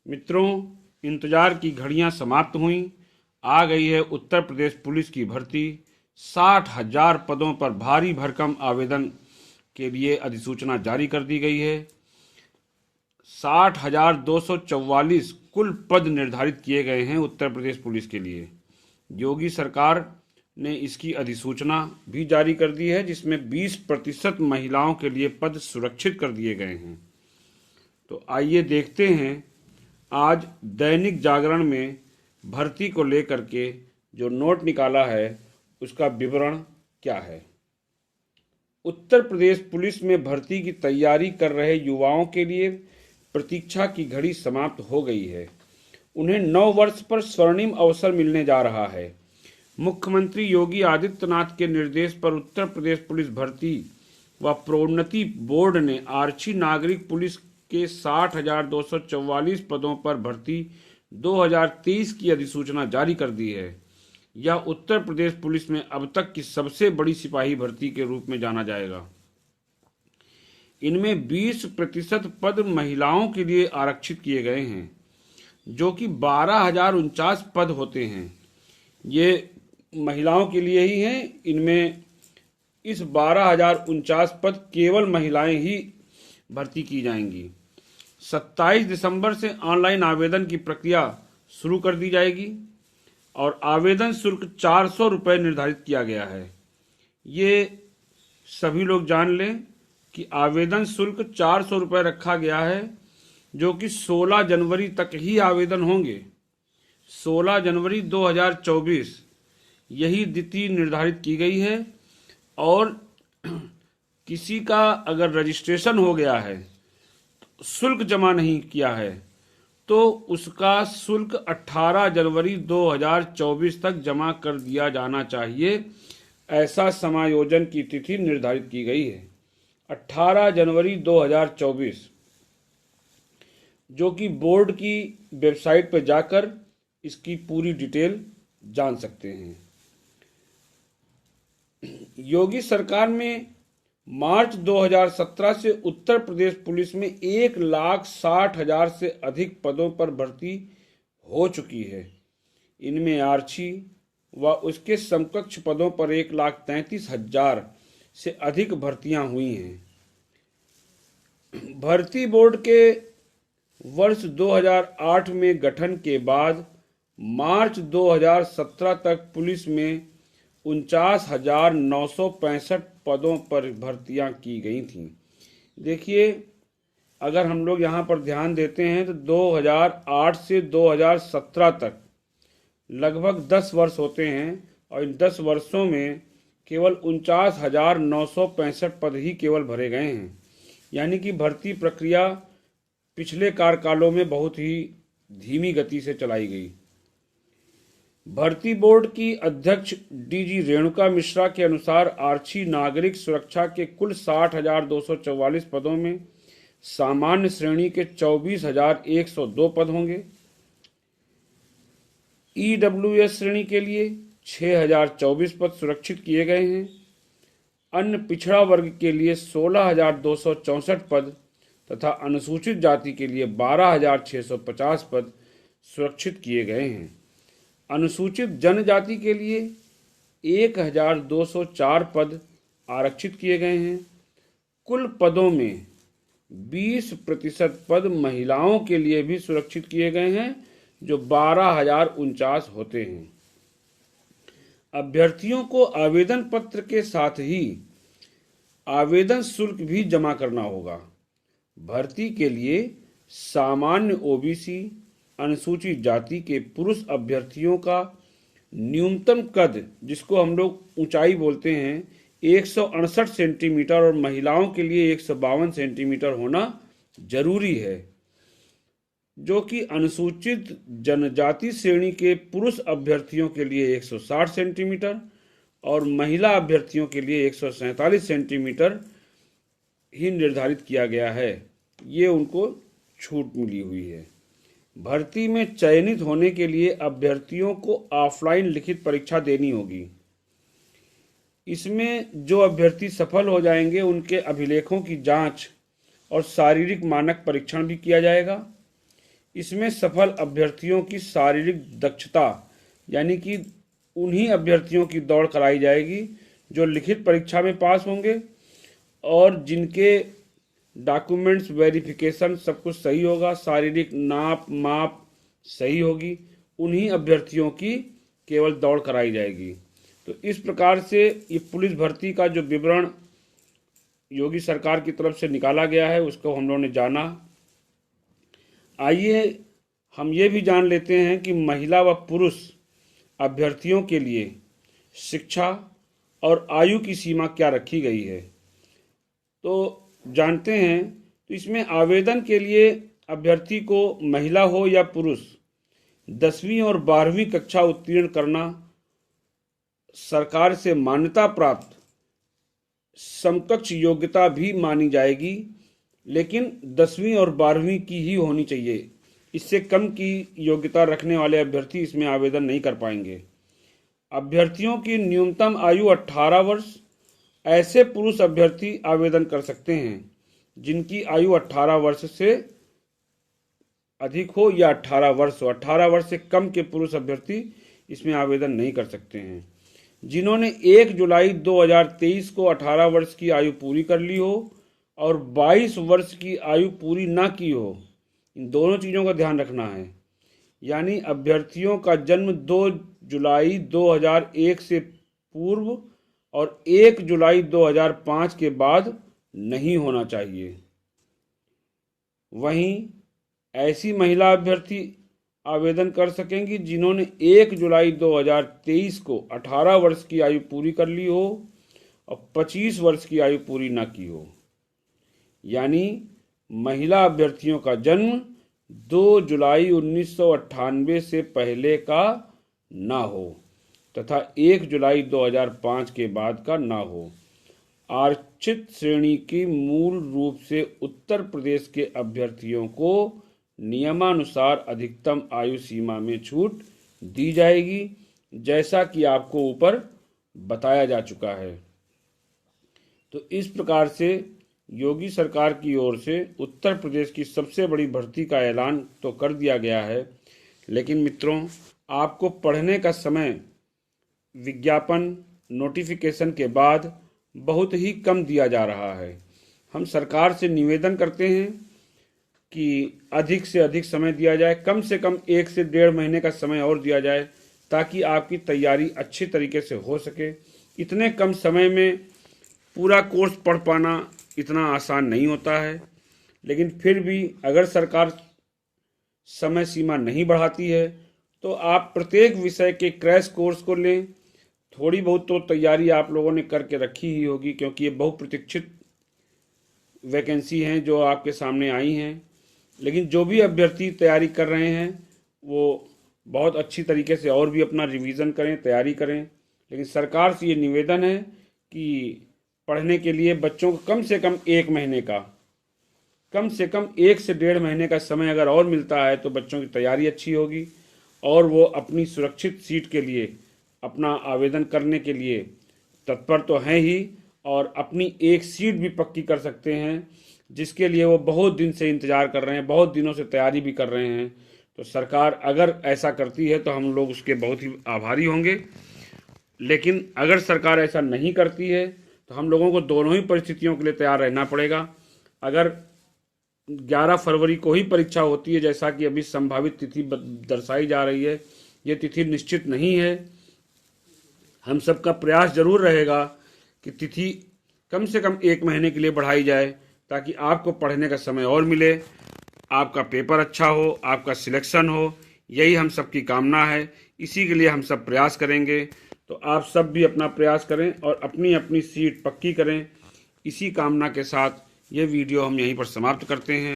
मित्रों, इंतजार की घड़ियां समाप्त हुईं। आ गई है उत्तर प्रदेश पुलिस की भर्ती। 60,000 पदों पर भारी भरकम आवेदन के लिए अधिसूचना जारी कर दी गई है। 60,244 कुल पद निर्धारित किए गए हैं उत्तर प्रदेश पुलिस के लिए। योगी सरकार ने इसकी अधिसूचना भी जारी कर दी है, जिसमें 20% महिलाओं के लिए पद सुरक्षित कर दिए गए हैं। तो आइए देखते हैं आज दैनिक जागरण में भर्ती को लेकर के जो नोट निकाला है उसका विवरण क्या है। उत्तर प्रदेश पुलिस में भर्ती की तैयारी कर रहे युवाओं के लिए प्रतीक्षा की घड़ी समाप्त हो गई है। उन्हें 9 वर्ष पर स्वर्णिम अवसर मिलने जा रहा है। मुख्यमंत्री योगी आदित्यनाथ के निर्देश पर उत्तर प्रदेश पुलिस भर्ती व प्रोन्नति बोर्ड ने आरक्षी नागरिक पुलिस के 60,244 पदों पर भर्ती 2023 की अधिसूचना जारी कर दी है। यह उत्तर प्रदेश पुलिस में अब तक की सबसे बड़ी सिपाही भर्ती के रूप में जाना जाएगा। इनमें 20% पद महिलाओं के लिए आरक्षित किए गए हैं, जो कि 12,049 पद होते हैं। ये महिलाओं के लिए ही हैं। इनमें इस 12,049 पद केवल महिलाएं ही भर्ती की जाएंगी। 27 दिसंबर से ऑनलाइन आवेदन की प्रक्रिया शुरू कर दी जाएगी और आवेदन शुल्क 400 रुपये निर्धारित किया गया है। ये सभी लोग जान लें कि आवेदन शुल्क 400 रुपये रखा गया है, जो कि 16 जनवरी तक ही आवेदन होंगे। 16 जनवरी 2024 यही तिथि निर्धारित की गई है। और किसी का अगर रजिस्ट्रेशन हो गया है, शुल्क जमा नहीं किया है, तो उसका शुल्क 18 जनवरी 2024 तक जमा कर दिया जाना चाहिए। ऐसा समायोजन की तिथि निर्धारित की गई है 18 जनवरी 2024, जो कि बोर्ड की वेबसाइट पर जाकर इसकी पूरी डिटेल जान सकते हैं। योगी सरकार में मार्च 2017 से उत्तर प्रदेश पुलिस में 1,60,000 से अधिक पदों पर भर्ती हो चुकी है। इनमें आरक्षी व उसके समकक्ष पदों पर 1,33,000 से अधिक भर्तियां हुई हैं। भर्ती बोर्ड के वर्ष 2008 में गठन के बाद मार्च 2017 तक पुलिस में 49,965 पदों पर भर्तियां की गई थीं। देखिए, अगर हम लोग यहाँ पर ध्यान देते हैं तो 2008 से 2017 तक लगभग 10 वर्ष होते हैं और इन 10 वर्षों में केवल 49,965 पद ही केवल भरे गए हैं। यानी कि भर्ती प्रक्रिया पिछले कार्यकालों में बहुत ही धीमी गति से चलाई गई। भर्ती बोर्ड की अध्यक्ष डीजी रेणुका मिश्रा के अनुसार आरक्षी नागरिक सुरक्षा के कुल 60,244 पदों में सामान्य श्रेणी के 24,102 पद होंगे। ईडब्ल्यूएस श्रेणी के लिए 6,024 पद सुरक्षित किए गए हैं। अन्य पिछड़ा वर्ग के लिए 16,264 पद तथा अनुसूचित जाति के लिए 12,650 पद सुरक्षित किए गए हैं। अनुसूचित जनजाति के लिए 1,204 पद आरक्षित किए गए हैं। कुल पदों में 20% पद महिलाओं के लिए भी सुरक्षित किए गए हैं, जो 12,049 होते हैं। अभ्यर्थियों को आवेदन पत्र के साथ ही आवेदन शुल्क भी जमा करना होगा। भर्ती के लिए सामान्य ओबीसी अनुसूचित जाति के पुरुष अभ्यर्थियों का न्यूनतम कद, जिसको हम लोग ऊंचाई बोलते हैं, 168 सेंटीमीटर और महिलाओं के लिए 152 सेंटीमीटर होना जरूरी है, जो कि अनुसूचित जनजाति श्रेणी के पुरुष अभ्यर्थियों के लिए 160 सेंटीमीटर और महिला अभ्यर्थियों के लिए 147 सेंटीमीटर ही निर्धारित किया गया है। ये उनको छूट मिली हुई है। भर्ती में चयनित होने के लिए अभ्यर्थियों को ऑफलाइन लिखित परीक्षा देनी होगी। इसमें जो अभ्यर्थी सफल हो जाएंगे उनके अभिलेखों की जांच और शारीरिक मानक परीक्षण भी किया जाएगा। इसमें सफल अभ्यर्थियों की शारीरिक दक्षता यानी कि उन्हीं अभ्यर्थियों की दौड़ कराई जाएगी जो लिखित परीक्षा में पास होंगे और जिनके डॉक्यूमेंट्स वेरिफिकेशन सब कुछ सही होगा, शारीरिक नाप माप सही होगी, उन्हीं अभ्यर्थियों की केवल दौड़ कराई जाएगी। तो इस प्रकार से ये पुलिस भर्ती का जो विवरण योगी सरकार की तरफ से निकाला गया है उसको हम लोगों ने जाना। आइए हम ये भी जान लेते हैं कि महिला व पुरुष अभ्यर्थियों के लिए शिक्षा और आयु की सीमा क्या रखी गई है। तो जानते हैं, तो इसमें आवेदन के लिए अभ्यर्थी को महिला हो या पुरुष 10वीं और 12वीं कक्षा उत्तीर्ण करना सरकार से मान्यता प्राप्त समकक्ष योग्यता भी मानी जाएगी, लेकिन 10वीं और 12वीं की ही होनी चाहिए। इससे कम की योग्यता रखने वाले अभ्यर्थी इसमें आवेदन नहीं कर पाएंगे। अभ्यर्थियों की न्यूनतम आयु 18 वर्ष। ऐसे पुरुष अभ्यर्थी आवेदन कर सकते हैं जिनकी आयु 18 वर्ष से अधिक हो या 18 वर्ष हो। 18 वर्ष से कम के पुरुष अभ्यर्थी इसमें आवेदन नहीं कर सकते हैं। जिन्होंने 1 जुलाई 2023 को 18 वर्ष की आयु पूरी कर ली हो और 22 वर्ष की आयु पूरी ना की हो, इन दोनों चीज़ों का ध्यान रखना है। यानी अभ्यर्थियों का जन्म 2 जुलाई 2001 से पूर्व और 1 जुलाई 2005 के बाद नहीं होना चाहिए। वहीं ऐसी महिला अभ्यर्थी आवेदन कर सकेंगी जिन्होंने 1 जुलाई 2023 को 18 वर्ष की आयु पूरी कर ली हो और 25 वर्ष की आयु पूरी ना की हो। यानी महिला अभ्यर्थियों का जन्म 2 जुलाई 1998 से पहले का ना हो तथा 1 जुलाई 2005 के बाद का ना हो। आरक्षित श्रेणी की मूल रूप से उत्तर प्रदेश के अभ्यर्थियों को नियमानुसार अधिकतम आयु सीमा में छूट दी जाएगी, जैसा कि आपको ऊपर बताया जा चुका है। तो इस प्रकार से योगी सरकार की ओर से उत्तर प्रदेश की सबसे बड़ी भर्ती का ऐलान तो कर दिया गया है, लेकिन मित्रों आपको पढ़ने का समय विज्ञापन नोटिफिकेशन के बाद बहुत ही कम दिया जा रहा है। हम सरकार से निवेदन करते हैं कि अधिक से अधिक समय दिया जाए, कम से कम 1 से 1.5 महीने का समय और दिया जाए ताकि आपकी तैयारी अच्छी तरीके से हो सके। इतने कम समय में पूरा कोर्स पढ़ पाना इतना आसान नहीं होता है, लेकिन फिर भी अगर सरकार समय सीमा नहीं बढ़ाती है तो आप प्रत्येक विषय के क्रैश कोर्स को लें। थोड़ी बहुत तो तैयारी आप लोगों ने करके रखी ही होगी, क्योंकि ये बहुप्रतीक्षित वैकेंसी हैं जो आपके सामने आई हैं। लेकिन जो भी अभ्यर्थी तैयारी कर रहे हैं वो बहुत अच्छी तरीके से और भी अपना रिवीजन करें, तैयारी करें। लेकिन सरकार से ये निवेदन है कि पढ़ने के लिए बच्चों को कम से कम 1 महीने का, कम से कम 1 से 1.5 महीने का समय अगर और मिलता है तो बच्चों की तैयारी अच्छी होगी और वो अपनी सुरक्षित सीट के लिए अपना आवेदन करने के लिए तत्पर तो हैं ही और अपनी एक सीट भी पक्की कर सकते हैं, जिसके लिए वो बहुत दिन से इंतज़ार कर रहे हैं, बहुत दिनों से तैयारी भी कर रहे हैं। तो सरकार अगर ऐसा करती है तो हम लोग उसके बहुत ही आभारी होंगे। लेकिन अगर सरकार ऐसा नहीं करती है तो हम लोगों को दोनों ही परिस्थितियों के लिए तैयार रहना पड़ेगा। अगर 11 फरवरी को ही परीक्षा होती है, जैसा कि अभी संभावित तिथि दर्शाई जा रही है, ये तिथि निश्चित नहीं है। हम सबका प्रयास जरूर रहेगा कि तिथि कम से कम 1 महीने के लिए बढ़ाई जाए ताकि आपको पढ़ने का समय और मिले, आपका पेपर अच्छा हो, आपका सिलेक्शन हो। यही हम सबकी कामना है, इसी के लिए हम सब प्रयास करेंगे। तो आप सब भी अपना प्रयास करें और अपनी अपनी सीट पक्की करें। इसी कामना के साथ ये वीडियो हम यहीं पर समाप्त करते हैं।